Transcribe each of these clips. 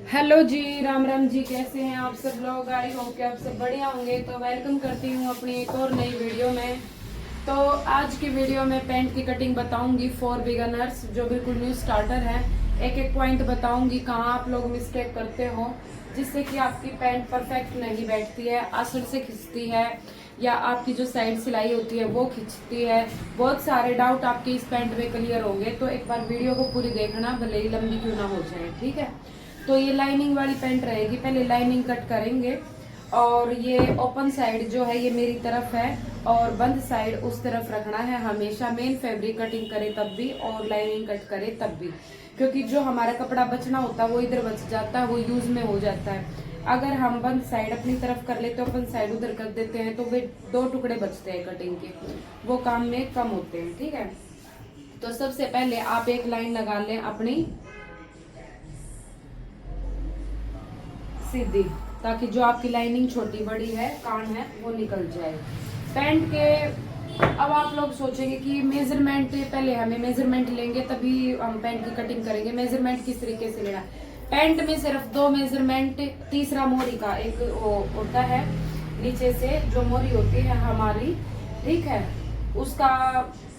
Hello जी, राम राम जी। कैसे हैं आप सब लोग? आई होप कि आप सब बढ़िया होंगे। तो वेलकम करती हूँ अपनी एक और नई वीडियो में। तो आज की वीडियो में पैंट की कटिंग बताऊंगी फॉर बिगनर्स, जो बिल्कुल न्यू स्टार्टर है। एक एक पॉइंट बताऊंगी कहाँ आप लोग मिस्टेक करते हो, जिससे कि आपकी पैंट परफेक्ट नहीं बैठती है, आसन से खिंचती है, या आपकी जो साइड सिलाई होती है वो खिंचती है। बहुत सारे डाउट आपके इस पैंट में क्लियर होंगे, तो एक बार वीडियो को पूरी देखना, भले ही लंबी क्यों ना हो जाए। ठीक है, तो ये लाइनिंग वाली पैंट रहेगी। पहले लाइनिंग कट करेंगे, और ये ओपन साइड जो है ये मेरी तरफ है, और बंद साइड उस तरफ रखना है हमेशा। मेन फैब्रिक कटिंग करे तब भी और लाइनिंग कट करे तब भी, क्योंकि जो हमारा कपड़ा बचना होता है वो इधर बच जाता है, वो यूज में हो जाता है। अगर हम बंद साइड अपनी तरफ कर लेते हैं, ओपन साइड उधर कर देते हैं, तो वे दो टुकड़े बचते हैं कटिंग के, वो काम में कम होते हैं। ठीक है, तो सबसे पहले आप एक लाइन लगा लें अपनी सीधी, ताकि जो आपकी लाइनिंग छोटी बड़ी है, कान है, वो निकल जाए पैंट के। अब आप लोग सोचेंगे कि मेजरमेंट, पहले हमें मेजरमेंट लेंगे तभी हम पैंट की कटिंग करेंगे। मेजरमेंट किस तरीके से लेना? पैंट में सिर्फ दो मेजरमेंट, तीसरा मोरी का एक होता है नीचे से, जो मोरी होती है हमारी, ठीक है, उसका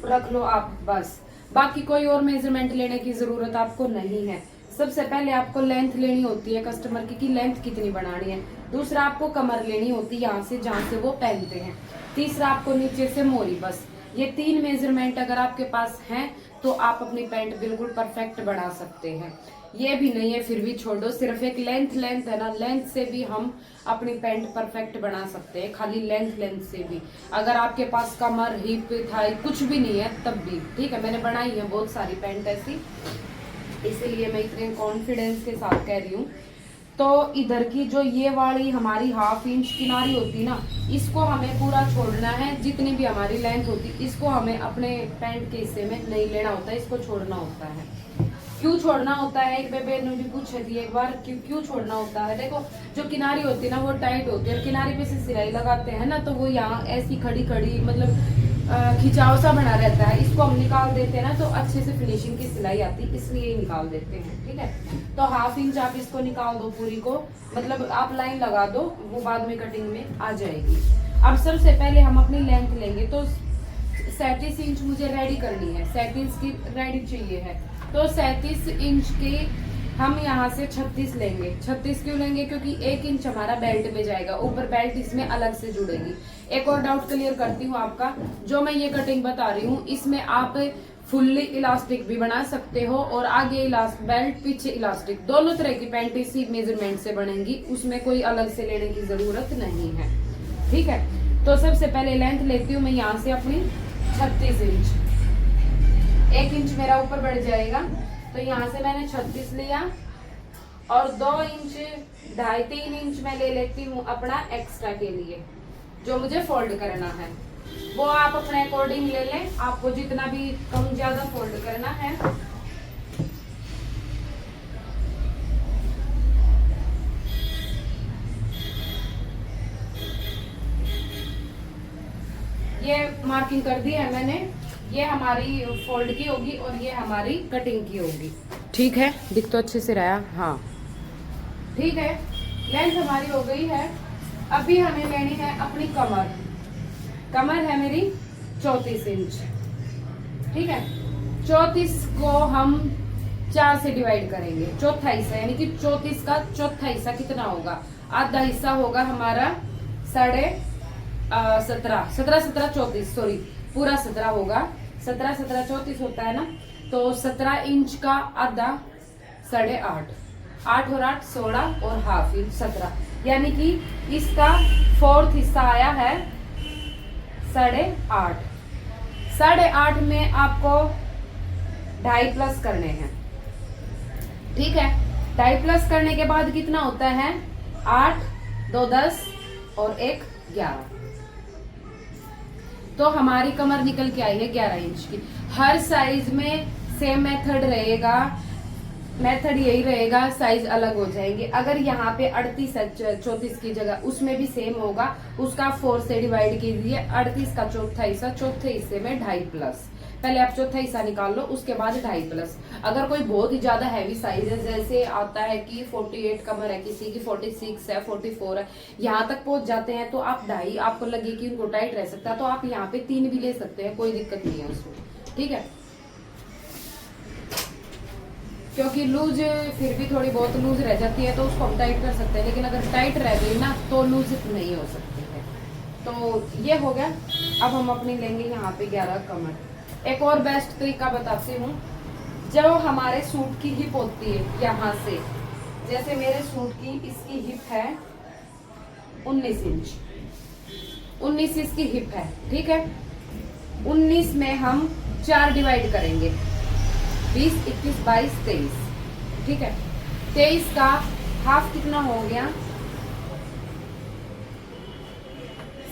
रख लो आप बस। बाकी कोई और मेजरमेंट लेने की जरूरत आपको नहीं है। सबसे पहले आपको लेंथ लेनी होती है कस्टमर की, कि लेंथ कितनी बनानी है। दूसरा आपको कमर लेनी होती है यहाँ से जहाँ से वो पहनते हैं। तीसरा आपको नीचे से मोरी। बस ये तीन मेजरमेंट अगर आपके पास हैं तो आप अपनी पैंट बिल्कुल परफेक्ट बना सकते हैं। ये भी नहीं है फिर भी छोड़ो, सिर्फ एक लेंथ है ना, लेंथ से भी हम अपनी पैंट परफेक्ट बना सकते हैं, खाली लेंथ से भी। अगर आपके पास कमर, हिप, थाई कुछ भी नहीं है तब भी ठीक है। मैंने बनाई है बहुत सारी पैंट ऐसी, इसीलिए मैं इतने कॉन्फिडेंस के साथ कह रही हूँ। तो इधर की जो ये वाली हमारी 1/2 इंच किनारी होती ना, इसको हमें पूरा छोड़ना है। जितनी भी हमारी लेंथ होती, इसको हमें अपने पैंट के हिस्से में नहीं लेना होता, इसको छोड़ना होता है। क्यों छोड़ना होता है? एक बेबे ने भी पूछी थी एक बार, क्यों छोड़ना होता है। देखो, जो किनारी होती है ना वो टाइट होती है, और किनारी पे से सिलाई लगाते हैं ना, तो वो यहाँ ऐसी खड़ी खड़ी मतलब खिंचाव सा बना रहता है। इसको हम निकाल देते हैं ना, तो अच्छे से फिनिशिंग की सिलाई आती है, इसलिए निकाल देते हैं। ठीक है, तो 1/2 इंच आप इसको निकाल दो पूरी को, मतलब आप लाइन लगा दो, वो बाद में कटिंग में आ जाएगी। अब सबसे पहले हम अपनी लेंथ लेंगे, तो 37 इंच मुझे रेडी करनी है, 37 की रेडी चाहिए है, तो 37 इंच की हम यहाँ से 36 लेंगे। 36 क्यों लेंगे? क्योंकि 1 इंच हमारा बेल्ट में जाएगा, ऊपर बेल्ट इसमें अलग से जुड़ेगी। एक और डाउट क्लियर करती हूँ आपका, जो मैं ये कटिंग बता रही हूँ इसमें आप फुल्ली इलास्टिक भी बना सकते हो, और आगे इलास्टिक बेल्ट, पीछे इलास्टिक, दोनों तरह की पैंट इसी मेजरमेंट से बनेंगी, उसमें कोई अलग से लेने की जरूरत नहीं है। ठीक है, तो सबसे पहले लेंथ लेती हूँ मैं यहाँ से अपनी 36 इंच। 1 इंच मेरा ऊपर बढ़ जाएगा, तो यहाँ से मैंने 36 लिया, और 2 इंच, 2.5-3 इंच मैं ले लेती हूँ अपना एक्स्ट्रा के लिए, जो मुझे फोल्ड करना है। वो आप अपने अकॉर्डिंग ले लें, आपको जितना भी कम ज्यादा फोल्ड करना है। ये मार्किंग कर दी है मैंने, ये हमारी फोल्ड की होगी और ये हमारी कटिंग की होगी। ठीक है, दिख तो अच्छे से रहा? हाँ ठीक है, लेंथ हमारी हो गई है। अभी हमें लेनी है अपनी कमर। कमर है मेरी 34 इंच। ठीक है, 34 को हम 4 से डिवाइड करेंगे, चौथा हिस्सा, यानी कि 34 का चौथा हिस्सा कितना होगा? आधा हिस्सा होगा हमारा 17 34, सॉरी, पूरा 17 होगा। 17 34 होता है ना, तो 17 इंच का आधा 8.5, 8 और 8 16, और 1/2 इंच 17, यानी कि इसका 4th हिस्सा आया है 8.5। 8.5 में आपको 2.5 प्लस करने हैं। ठीक है, 2.5 प्लस करने के बाद कितना होता है? 8, 2 10 और 1 11। तो हमारी कमर निकल के आई है 11 इंच की। हर साइज में सेम मेथड रहेगा, मेथड यही रहेगा, साइज अलग हो जाएंगे। अगर यहाँ पे 38 34 की जगह उसमें भी सेम होगा, उसका 4 से डिवाइड कीजिए, 38 का चौथा हिस्सा, चौथे हिस्से में 2.5 प्लस, पहले आप चौथा हिस्सा निकाल लो, उसके बाद 2.5 प्लस। अगर कोई बहुत ही ज्यादा हैवी साइज है, जैसे आता है कि 48 कमर है, किसी की 46 है, 44 है, यहाँ तक पहुंच जाते हैं, तो आप 2.5 आपको लगे कि उनको टाइट रह सकता है तो आप यहाँ पे 3 भी ले सकते हैं, कोई दिक्कत नहीं है उसमें, ठीक है। क्योंकि लूज फिर भी थोड़ी बहुत लूज रह जाती है तो उसको हम टाइट कर सकते हैं, लेकिन अगर टाइट रह गई ना तो लूज नहीं हो सकती है। तो ये हो गया। अब हम अपनी लेंगे यहाँ पे 11 कमर। एक और बेस्ट तरीका बताती हूँ, जब हमारे सूट की हिप होती है यहाँ से, जैसे मेरे सूट की इसकी हिप है 19 इंच, 19 इसकी हिप है, ठीक है। 19 में हम 4 डिवाइड करेंगे, 20, 21, 22, 23, ठीक है। 23 का हाफ कितना हो गया,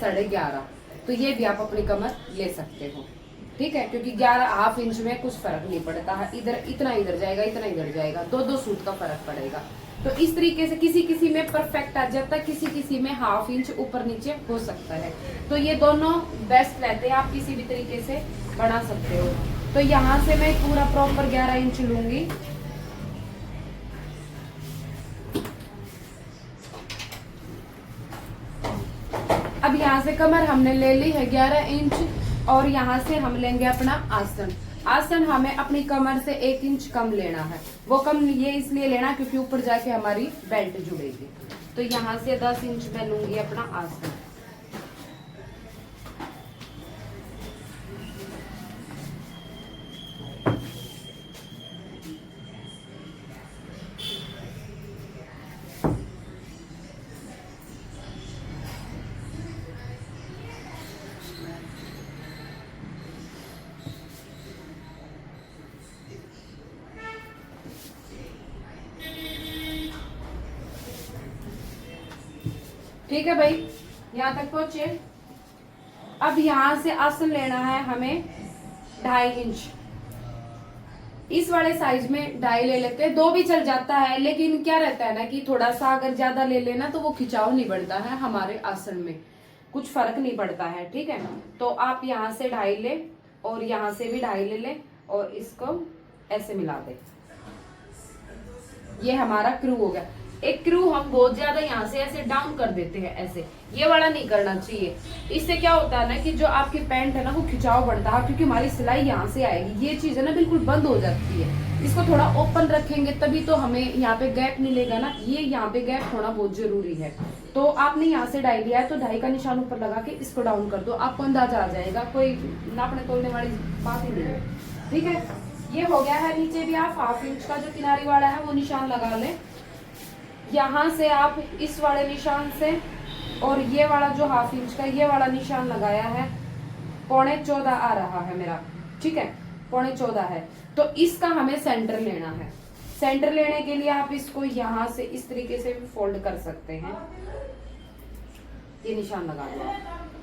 11.5। तो ये भी आप अपनी कमर ले सकते हो, ठीक है, क्योंकि 11 हाफ इंच में कुछ फर्क नहीं पड़ता है, इधर इतना इधर जाएगा, इतना इधर जाएगा, 2 सूट का फर्क पड़ेगा। तो इस तरीके से किसी किसी में परफेक्ट आ जाता है, किसी किसी में हाफ इंच ऊपर नीचे हो सकता है। तो ये दोनों बेस्ट रहते हैं, आप किसी भी तरीके से बना सकते हो। तो यहाँ से मैं पूरा प्रॉपर 11 इंच लूंगी। अब यहाँ से कमर हमने ले ली है 11 इंच, और यहाँ से हम लेंगे अपना आसन। आसन हमें अपनी कमर से 1 इंच कम लेना है। वो कम ये इसलिए लेना क्योंकि ऊपर जाके हमारी बेल्ट जुड़ेगी। तो यहाँ से 10 इंच मैं लूंगी अपना आसन। ठीक है भाई, यहाँ तक पहुंचे। अब यहाँ से आसन लेना है हमें 2.5 इंच। इस वाले साइज में 2.5 ले लेते हैं, 2 भी चल जाता है, लेकिन क्या रहता है ना कि थोड़ा सा अगर ज्यादा ले लेना तो वो खिंचाव नहीं बढ़ता है, हमारे आसन में कुछ फर्क नहीं पड़ता है, ठीक है। तो आप यहाँ से 2.5 ले और यहाँ से भी 2.5 ले ले और इसको ऐसे मिला दे। ये हमारा क्रू हो गया। एक क्रू हम बहुत ज्यादा यहाँ से ऐसे डाउन कर देते हैं, ऐसे ये वाला नहीं करना चाहिए। इससे क्या होता है ना कि जो आपकी पैंट है ना वो खिंचाव बढ़ता है, क्योंकि हमारी सिलाई यहाँ से आएगी, ये चीज है ना बिल्कुल बंद हो जाती है। इसको थोड़ा ओपन रखेंगे तभी तो हमें यहाँ पे गैप मिलेगा ना, ये यहाँ पे गैप होना बहुत जरूरी है। तो आपने यहाँ से 2.5 लिया है तो 2.5 का निशान ऊपर लगा के इसको डाउन कर दो, आपको अंदाजा आ जाएगा, कोई नापने तोलने वाली बात ही नहीं है, ठीक है। ये हो गया है। नीचे भी आप 1/2 इंच का जो किनारी वाला है वो निशान लगा लें। यहाँ से आप इस वाले निशान से और ये वाला जो 1/2 इंच का ये वाला निशान लगाया है, 14.25 आ रहा है मेरा, ठीक है, 14.25 है। तो इसका हमें सेंटर लेना है। सेंटर लेने के लिए आप इसको यहाँ से इस तरीके से भी फोल्ड कर सकते हैं, ये निशान लगा लो,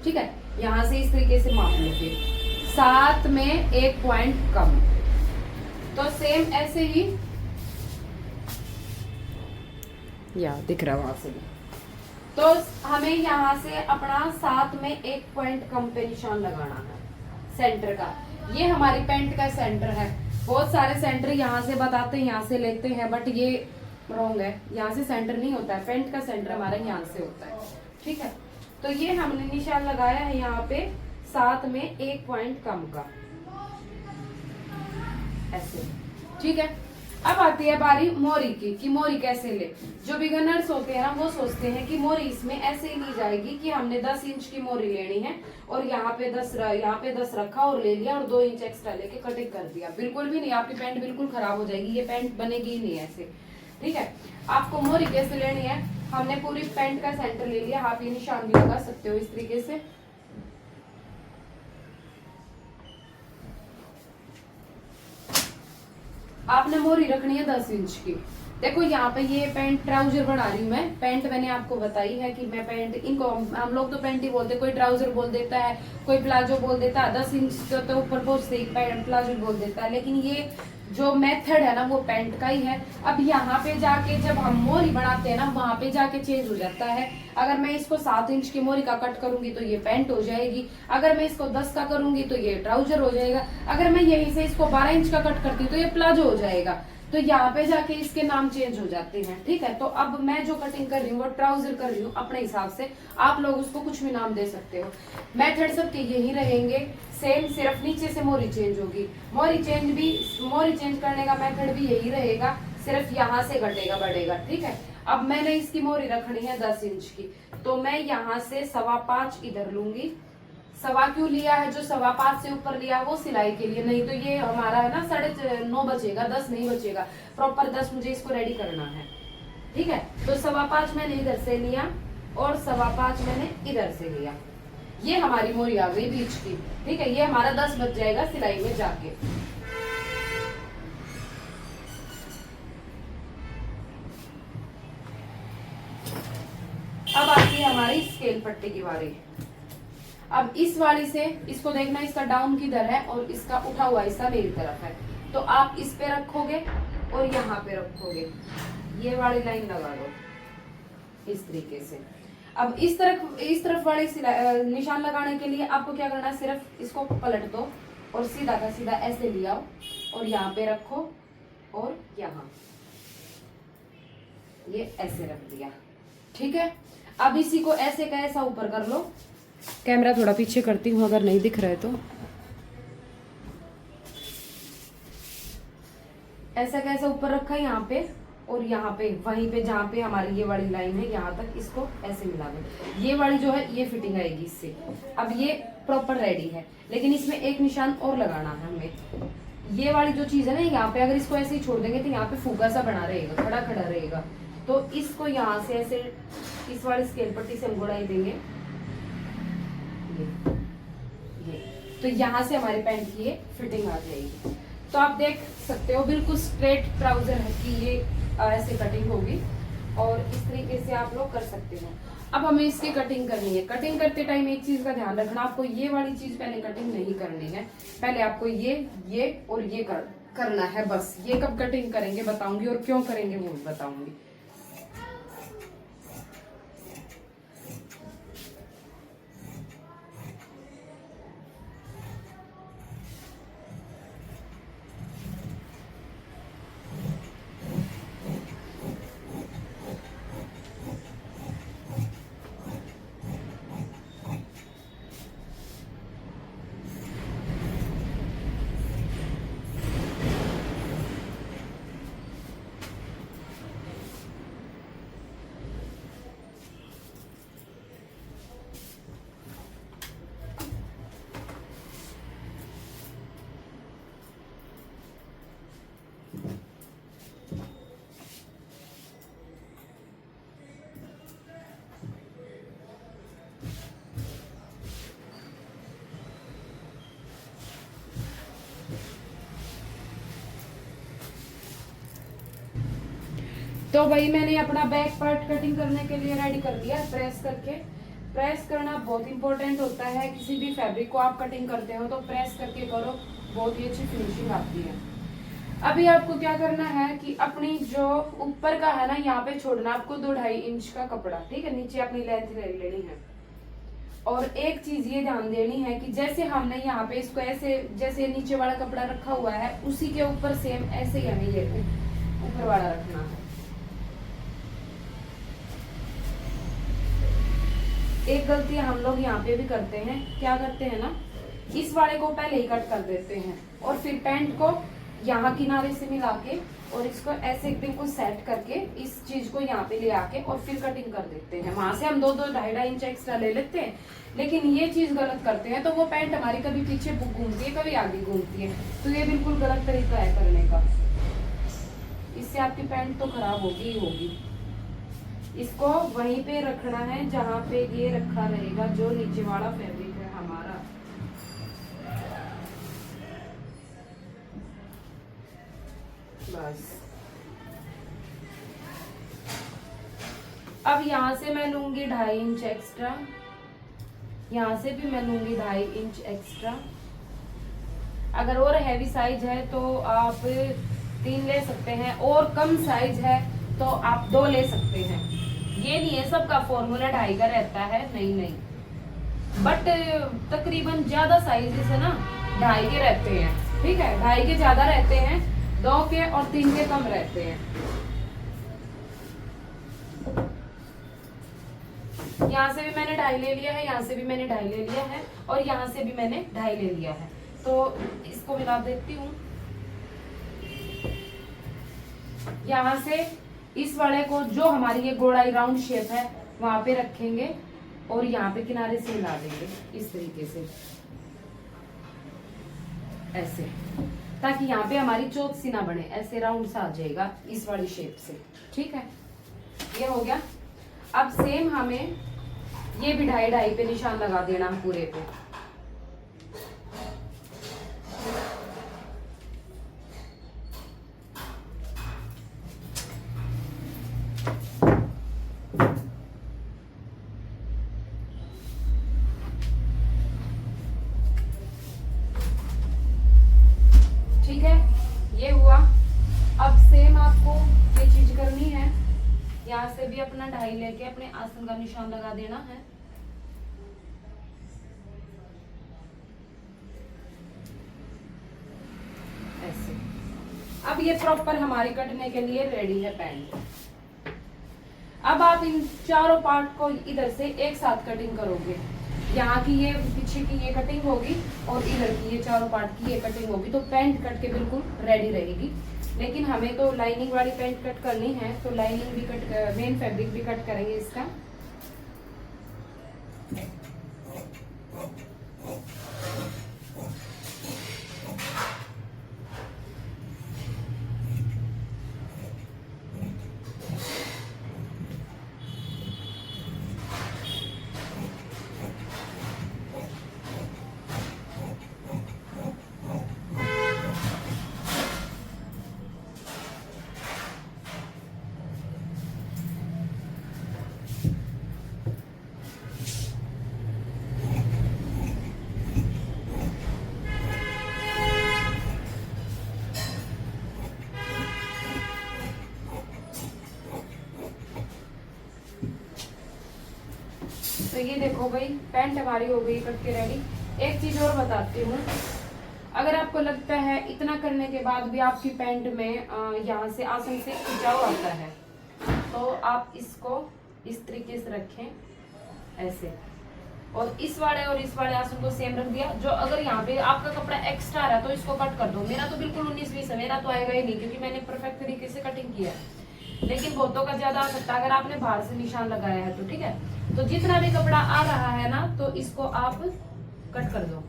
ठीक है। यहाँ से इस तरीके से माप लो, फिर 7 में 1 पॉइंट कम। तो सेम ऐसे ही या दिख रहा है वहां से भी। तो हमें यहाँ से अपना 7 में 1 पॉइंट कम पे निशान लगाना है सेंटर का। ये हमारी पैंट का सेंटर है। बहुत सारे सेंटर यहाँ से बताते हैं, यहाँ से लेते हैं, बट ये रॉन्ग है। यहाँ से सेंटर नहीं होता है, पैंट का सेंटर हमारा यहाँ से होता है, ठीक है। तो ये हमने निशान लगाया है यहाँ पे 7 में 1 पॉइंट कम का, ऐसे, ठीक है। अब आती है बारी मोरी की, कि मोरी कैसे ले। जो बिगनर्स होते हैं ना वो सोचते हैं कि मोरी इसमें ऐसे ही ली जाएगी कि हमने 10 इंच की मोरी लेनी है और यहाँ पे 10 रखा और ले लिया और 2 इंच एक्स्ट्रा लेके कटिंग कर दिया। बिल्कुल भी नहीं, आपकी पैंट बिल्कुल खराब हो जाएगी, ये पैंट बनेगी ही नहीं ऐसे, ठीक है। आपको मोरी कैसे लेनी है, हमने पूरी पैंट का सेंटर ले लिया, आप ये निशान भी लगा सकते हो इस तरीके से। आपने मोरी रखनी है 10 इंच की। देखो यहाँ पे ये पैंट ट्राउजर बना रही हूँ मैं। पैंट मैंने आपको बताई है कि मैं पैंट, इनको हम लोग तो पैंट ही बोलते, कोई ट्राउजर बोल देता है, कोई प्लाजो बोल देता है। 10 इंच तो ऊपर पहुंचते ही प्लाजो बोल देता है, लेकिन ये जो मेथड है ना वो पैंट का ही है। अब यहाँ पे जाके जब हम मोरी बनाते हैं ना, वहां पे जाके चेंज हो जाता है। अगर मैं इसको 7 इंच की मोरी का कट करूंगी तो ये पैंट हो जाएगी, अगर मैं इसको 10 का करूंगी तो ये ट्राउजर हो जाएगा, अगर मैं यहीं से इसको 12 इंच का कट करती हूँ तो ये प्लाजो हो जाएगा। तो यहाँ पे जाके इसके नाम चेंज हो जाते हैं, ठीक है। तो अब मैं जो कटिंग कर रही हूँ वो ट्राउजर कर रही हूँ अपने हिसाब से, आप लोग उसको कुछ भी नाम दे सकते हो। मेथड सबके यही रहेंगे सेम, सिर्फ नीचे से मोरी चेंज होगी। मोरी चेंज करने का मेथड भी यही रहेगा, सिर्फ यहाँ से घटेगा बढ़ेगा, ठीक है। अब मैंने इसकी मोरी रखनी है 10 इंच की, तो मैं यहाँ से 5.25 इधर लूंगी। 1.25 क्यों लिया है, जो 5.25 से ऊपर लिया वो सिलाई के लिए, नहीं तो ये हमारा है ना 9:30 बचेगा, 10 नहीं बचेगा, प्रॉपर 10 मुझे इसको रेडी करना है, ठीक है। तो 5.25 मैंने इधर से लिया और 5.25 मैंने इधर से लिया, ये हमारी मोरी आ गई बीच की, ठीक है। ये हमारा 10 बच जाएगा सिलाई में जाके। अब आती है हमारी स्केल पट्टी की बारी। अब इस वाली से इसको देखना, इसका डाउन किधर है और इसका उठा हुआ हिस्सा मेरी तरफ है, तो आप इस पे रखोगे और यहाँ पे रखोगे, ये वाली लाइन लगा दो इस तरीके से। अब इस तरफ वाली निशान लगाने के लिए आपको क्या करना है, सिर्फ इसको पलट दो और सीधा का सीधा ऐसे ले आओ और यहाँ पे रखो और यहाँ ये ऐसे रख दिया, ठीक है। अब इसी को ऐसे का ऐसा ऊपर कर लो, कैमरा थोड़ा पीछे करती हूँ अगर नहीं दिख रहा है तो, ऐसा कैसा ऊपर रखा है यहाँ पे और यहाँ पे वहीं पे जहाँ पे हमारी ये वाली लाइन है यहाँ तक इसको ऐसे मिला दो, ये वाली जो है ये फिटिंग आएगी इससे। अब ये प्रॉपर रेडी है, लेकिन इसमें एक निशान और लगाना है हमें। ये वाली जो चीज है ना यहाँ पे, अगर इसको ऐसे ही छोड़ देंगे तो यहाँ पे फूका सा बना रहेगा, खड़ा खड़ा रहेगा, तो इसको यहाँ से ऐसे इस वाली स्केल पट्टी से हम गुड़ाई देंगे, ये तो यहाँ से हमारे पैंट की ये फिटिंग आ जाएगी। तो आप देख सकते हो बिल्कुल स्ट्रेट ट्राउजर है कि ये ऐसे कटिंग होगी और इस तरीके से आप लोग कर सकते हो। अब हमें इसकी कटिंग करनी है। कटिंग करते टाइम एक चीज का ध्यान रखना, आपको ये वाली चीज पहले कटिंग नहीं करनी है, पहले आपको ये और ये करना है बस। ये कब कटिंग करेंगे बताऊंगी और क्यों करेंगे वो भी बताऊंगी। तो भाई मैंने अपना बैक पार्ट कटिंग करने के लिए रेडी कर दिया प्रेस करके। प्रेस करना बहुत इंपॉर्टेंट होता है, किसी भी फैब्रिक को आप कटिंग करते हो तो प्रेस करके करो, बहुत ही अच्छी फिनिशिंग आती है। अभी आपको क्या करना है कि अपनी जो ऊपर का है ना यहाँ पे छोड़ना आपको 2-2.5 इंच का कपड़ा, ठीक है, नीचे अपनी लेंथ ले लेनी है। और एक चीज ये ध्यान देनी है कि जैसे हमने यहाँ पे इसको ऐसे जैसे नीचे वाला कपड़ा रखा हुआ है उसी के ऊपर सेम ऐसे ही हमें ये ऊपर वाला रखना है। एक गलती हम लोग यहाँ पे भी करते हैं, क्या करते हैं ना, इस वाले को पहले ही कट कर देते हैं और फिर पैंट को यहाँ किनारे से मिला के और इसको ऐसे बिल्कुल सेट करके इस चीज को यहाँ पे ले आके और फिर कटिंग कर देते हैं। वहां से हम 2-2.5 इंच एक्स्ट्रा ले लेते हैं, लेकिन ये चीज गलत करते हैं तो वो पैंट हमारी कभी पीछे घूमती है कभी आगे घूमती है, तो ये बिल्कुल गलत तरीका है करने का, इससे आपकी पैंट तो खराब होगी ही होगी। इसको वहीं पे रखना है जहाँ पे ये रखा रहेगा जो नीचे वाला फैब्रिक है हमारा। बस अब यहाँ से मैं लूंगी 2.5 इंच एक्स्ट्रा, यहाँ से भी मैं लूंगी 2.5 इंच एक्स्ट्रा अगर और हैवी साइज है तो आप 3 ले सकते हैं, और कम साइज है तो आप 2 ले सकते हैं। ये नहीं है सबका फॉर्मूला 2.5 का रहता है, नहीं नहीं, बट तकरीबन ज्यादा साइज से ना 2.5 के रहते हैं, ठीक है। 2.5 के ज्यादा रहते हैं, 2 के और 3 के कम रहते हैं। यहाँ से भी मैंने 2.5 ले लिया है, यहाँ से भी मैंने 2.5 ले लिया है, और यहाँ से भी मैंने 2.5 ले लिया है। तो इसको मिला देती हूँ। यहाँ से इस वाले को, जो हमारी ये गोलाई राउंड शेप है, वहां पे रखेंगे और यहाँ पे किनारे से मिला देंगे इस तरीके से, ऐसे, ताकि यहाँ पे हमारी चौथ सी ना बने, ऐसे राउंड सा आ जाएगा इस वाली शेप से, ठीक है। ये हो गया। अब सेम हमें ये भी 2.5 पे निशान लगा देना पूरे पे। ठीक है, ये हुआ। अब सेम आपको ये चीज करनी है, यहाँ से भी अपना 2.5 लेके अपने आसन का निशान लगा देना है। ऐसे। अब ये प्रॉपर हमारे कटने के लिए रेडी है पैंट। अब आप इन चारों पार्ट को इधर से एक साथ कटिंग करोगे। यहाँ की ये पीछे की ये कटिंग होगी और इधर की ये चारों पार्ट की ये कटिंग होगी, तो पैंट कट के बिल्कुल रेडी रहेगी। लेकिन हमें तो लाइनिंग वाली पैंट कट करनी है, तो लाइनिंग भी कट, मेन फैब्रिक भी कट करेंगे इसका। तो ये देखो भाई, पैंट हमारी हो गई कट के रेडी। एक चीज और बताती हूँ, अगर आपको लगता है इतना करने के बाद भी आपकी पैंट में यहाँ से आसन से खिंचाव आता है, तो आप इसको इस तरीके से रखें ऐसे, और इस वाले आसन को सेम रख दिया। जो अगर यहाँ पे आपका कपड़ा एक्स्ट्रा रहा तो इसको कट कर दो। मेरा तो बिल्कुल 19-20 है, मेरा तो आएगा ही नहीं, क्योंकि मैंने परफेक्ट तरीके से कटिंग किया है। लेकिन बहुतों का ज्यादा आ सकता है अगर आपने बाहर से निशान लगाया है तो, ठीक है। तो जितना भी कपड़ा आ रहा है ना, तो इसको आप कट कर दो।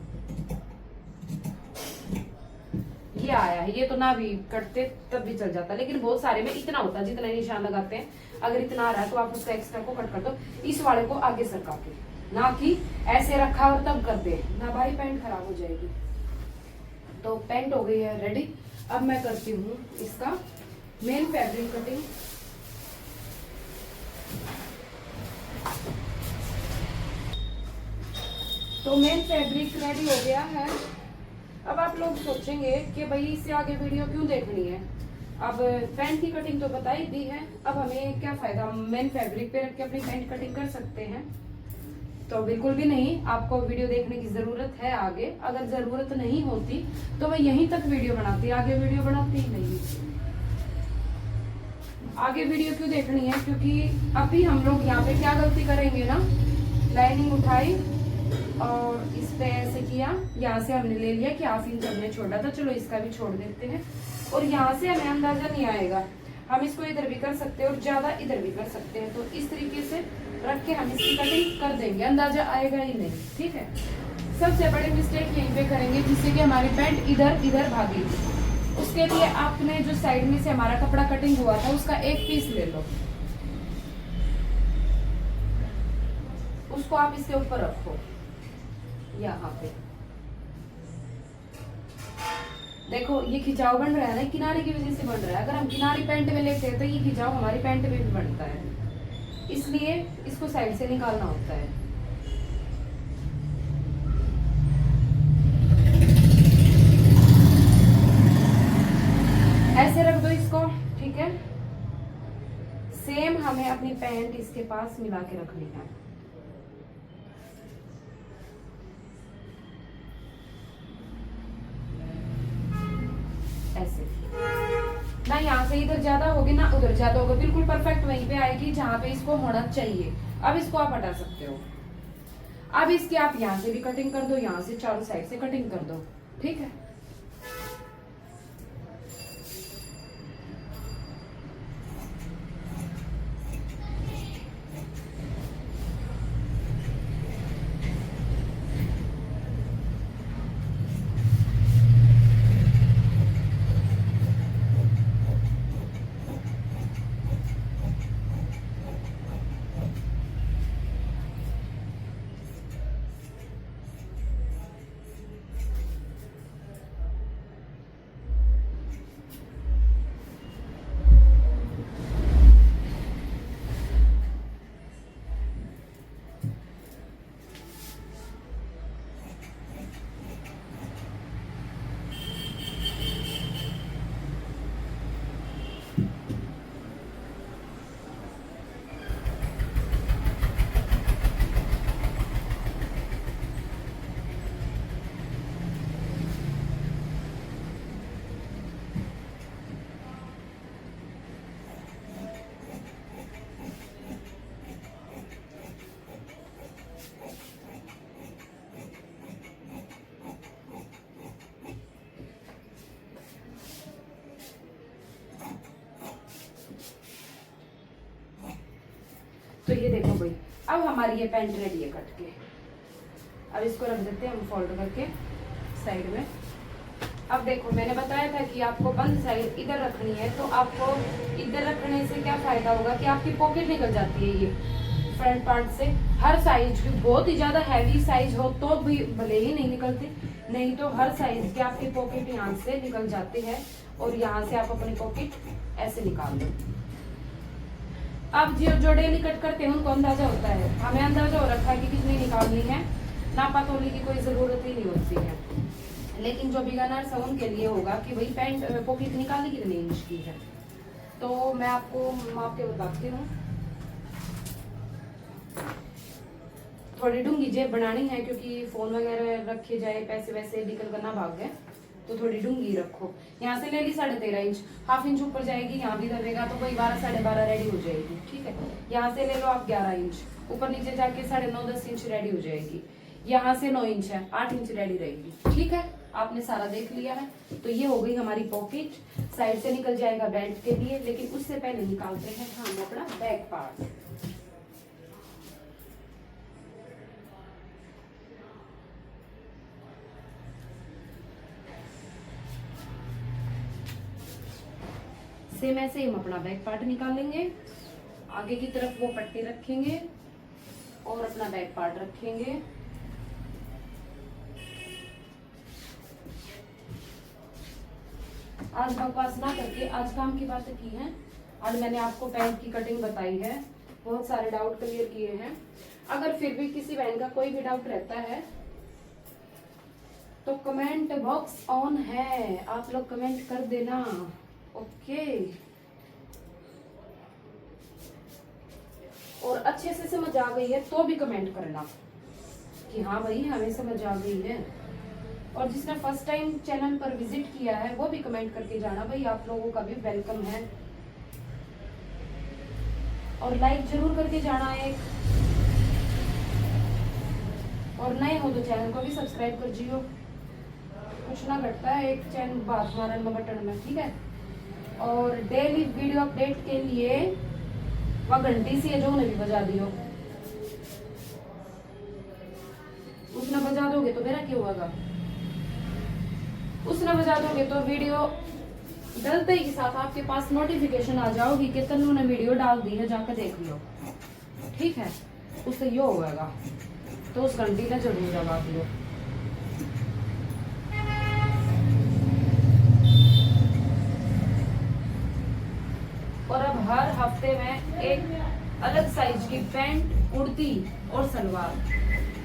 ये आया है, ये तो ना भी कटते तब भी चल जाता, लेकिन बहुत सारे में इतना होता है जितना निशान लगाते हैं। अगर इतना आ रहा है तो आप उसका एक्स्ट्रा को कट कर दो, इस वाले को आगे सरका के, ना कि ऐसे रखा और तब कर दे, ना भाई पैंट खराब हो जाएगी। तो पैंट हो गई है रेडी। अब मैं करती हूँ इसका मेन फैब्रिक कटिंग। तो मेन फैब्रिक रेडी हो गया है। अब आप लोग सोचेंगे कि भाई इससे आगे वीडियो क्यों देखनी है, अब पैंट की कटिंग तो बता ही दी है, अब हमें क्या फायदा, मेन फैब्रिक पे रख के अपनी पैंट कटिंग कर सकते हैं। तो बिल्कुल भी नहीं, आपको वीडियो देखने की जरूरत है आगे। अगर जरूरत नहीं होती तो मैं यहीं तक वीडियो बनाती, आगे वीडियो बनाती ही नहीं। आगे वीडियो क्यों देखनी है, क्योंकि अभी हम लोग यहाँ पे क्या गलती करेंगे ना, लाइनिंग उठाई और इस पे ऐसे किया, यहाँ से हमने ले लिया कि हाफ इंच हमने छोड़ा था, चलो इसका भी छोड़ देते हैं। और यहाँ से हमें अंदाजा नहीं आएगा, हम इसको इधर भी कर सकते हैं और ज्यादा इधर भी कर सकते हैं। तो इस तरीके से रख के हम इसकी कटिंग कर देंगे, अंदाजा आएगा ही नहीं, ठीक है। सबसे बड़ी मिस्टेक यहीं पे करेंगे जिससे कि हमारी पैंट इधर इधर भागेगी। उसके लिए आपने जो साइड में से हमारा कपड़ा कटिंग हुआ था उसका एक पीस ले लो, उसको आप इसके ऊपर रखो यहाँ पे। देखो ये खिंचाव बन रहा है ना, किनारे की वजह से बन रहा है। अगर हम किनारी पैंट में लेते हैं तो ये खिंचाव हमारी पैंट में भी बनता है, इसलिए इसको साइड से निकालना होता है। ऐसे रख दो इसको, ठीक है। सेम हमें अपनी पैंट इसके पास मिला के रखनी है। ऐसे ना यहाँ से इधर ज्यादा होगी ना उधर ज्यादा होगा, बिल्कुल परफेक्ट वहीं पे आएगी जहाँ पे इसको होना चाहिए। अब इसको आप हटा सकते हो। अब इसकी आप यहाँ से भी कटिंग कर दो, यहाँ से चारों साइड से कटिंग कर दो, ठीक है। तो ये देखो भाई, अब हमारी ये पैंट रेडी है कट के। अब इसको रख देते हैं हम फोल्ड करके साइड में। अब देखो मैंने बताया था कि आपको बंद साइड इधर रखनी है, तो आपको इधर रखने से क्या फायदा होगा कि आपकी पॉकेट निकल जाती है ये फ्रंट पार्ट से। हर साइज की, बहुत ही ज्यादा हैवी साइज हो तो भी भले ही नहीं निकलती, नहीं तो हर साइज के आपकी पॉकेट यहाँ से निकल जाती है और यहाँ से आप अपनी पॉकेट ऐसे निकाल दो। अब जो डेली कट करते हैं उनको अंदाजा होता है, हमें अंदाजा हो रखा है कि कितनी निकालनी है, नापा तोली की कोई जरूरत ही नहीं होती है। लेकिन जो बिगिनर्स है उनके लिए होगा कि भाई पैंट पॉकेट निकालनी कितने इंच की है। तो मैं आपको माप के बताती हूँ। थोड़ी डूंगी जेब बनानी है क्योंकि फोन वगैरह रखे जाए, पैसे वैसे निकल कर ना भाग गए, तो थोड़ी डूंगी रखो। यहाँ से ले ली 13.5 इंच, हाफ इंच ऊपर जाएगी, यहाँ भी दबेगा तो वही 12 साढ़े 12 रेडी हो जाएगी, ठीक है। यहाँ से ले लो आप 11 इंच, ऊपर नीचे जाके 9.5-10 इंच रेडी हो जाएगी। यहाँ से 9 इंच है, 8 इंच रेडी रहेगी, ठीक है। आपने सारा देख लिया है। तो ये हो गई हमारी पॉकेट, साइड से निकल जाएगा बेल्ट के लिए। लेकिन उससे पहले निकालते हैं हम अपना बैक पार्ट। सेम ऐसे ही हम अपना बैक पार्ट निकालेंगे। आगे की तरफ वो पट्टी रखेंगे और अपना बैक पार्ट रखेंगे। आज बकवास ना करके आज काम की बातें की हैं। आज मैंने आपको पैंट की कटिंग बताई है, बहुत सारे डाउट क्लियर किए हैं। अगर फिर भी किसी बहन का कोई भी डाउट रहता है तो कमेंट बॉक्स ऑन है, आप लोग कमेंट कर देना, ओके। और अच्छे से समझ आ गई है तो भी कमेंट करना कि हाँ भाई हमें समझ आ गई है। और जिसने फर्स्ट टाइम चैनल पर विजिट किया है वो भी कमेंट करके जाना, भाई आप लोगों का भी वेलकम है। और लाइक जरूर करके जाना एक, और नए हो तो चैनल को भी सब्सक्राइब कर जियो, कुछ ना घटता है एक चैनल बात मारन बटन में, ठीक है। और डेली वीडियो अपडेट के लिए वह घंटी सी है जो उन्हें भी बजा दियो, उसने बजा दोगे तो मेरा क्या होगा, उसने बजा दोगे तो वीडियो डलते ही के साथ आपके पास नोटिफिकेशन आ जाओगी कि तन्नू ने वीडियो डाल दी है, जाकर देख लियो, ठीक है। उससे ये होगा तो उस घंटी का जरूर दबा दियो। और अब हर हफ्ते में एक अलग साइज की पैंट, कुर्ती और सलवार,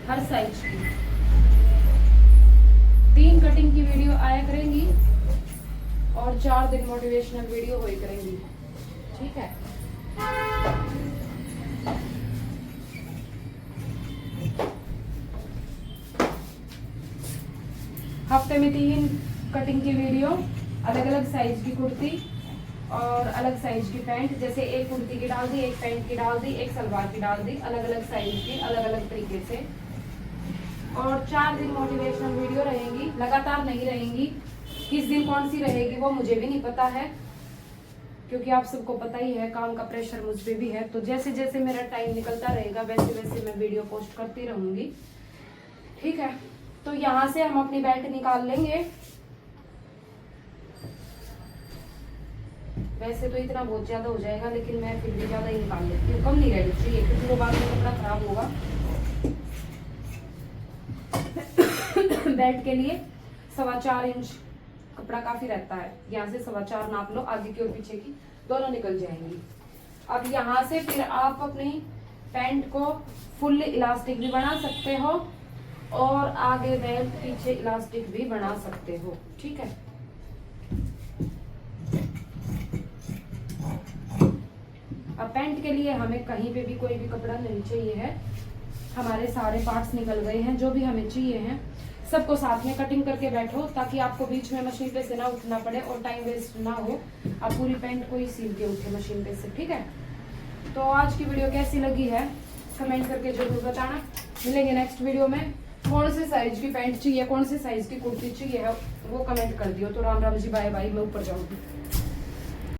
हर साइज की 3 कटिंग की वीडियो आया करेंगी। और 4 दिन मोटिवेशनल वीडियो हुई करेंगी, ठीक है। हफ्ते में 3 कटिंग की वीडियो, अलग अलग साइज की कुर्ती और अलग साइज की पैंट। जैसे एक कुर्ती की डाल दी, एक पैंट की डाल दी, एक सलवार की डाल दी, अलग अलग साइज की, अलग अलग तरीके से। और 4 दिन मोटिवेशनल वीडियो रहेंगी, लगातार नहीं रहेंगी। किस दिन कौन सी रहेगी वो मुझे भी नहीं पता है, क्योंकि आप सबको पता ही है काम का प्रेशर मुझ पे भी है। तो जैसे जैसे मेरा टाइम निकलता रहेगा वैसे वैसे मैं वीडियो पोस्ट करती रहूंगी, ठीक है। तो यहाँ से हम अपनी बेल्ट निकाल लेंगे। वैसे तो इतना बहुत ज्यादा हो जाएगा, लेकिन मैं फिर भी ज्यादा ही निकाल लेती हूँ, कम नहीं रहना चाहिए क्योंकि वो बाद में कपड़ा खराब होगा। बेल्ट के लिए 4.25 इंच कपड़ा काफी रहता है। यहाँ से 4.25 नाप लो, आगे की और पीछे की दोनों निकल जाएंगी। अब यहाँ से फिर आप अपनी पैंट को फुल इलास्टिक भी बना सकते हो और आगे बेल्ट पीछे इलास्टिक भी बना सकते हो, ठीक है। अब पैंट के लिए हमें कहीं पे भी कोई भी कपड़ा नहीं चाहिए है। हमारे सारे पार्ट्स निकल गए हैं, जो भी हमें चाहिए हैं सबको साथ में कटिंग करके बैठो, ताकि आपको बीच में मशीन पे से ना उठना पड़े और टाइम वेस्ट ना हो। आप पूरी पैंट को ही सील के उठे मशीन पे से, ठीक है। तो आज की वीडियो कैसी लगी है कमेंट करके जरूर बताना। मिलेंगे नेक्स्ट वीडियो में। कौन से साइज की पैंट चाहिए, कौन से साइज की कुर्ती चाहिए वो कमेंट कर दियो। तो राम राम जी, बाय बाय, मैं ऊपर जाऊंगी।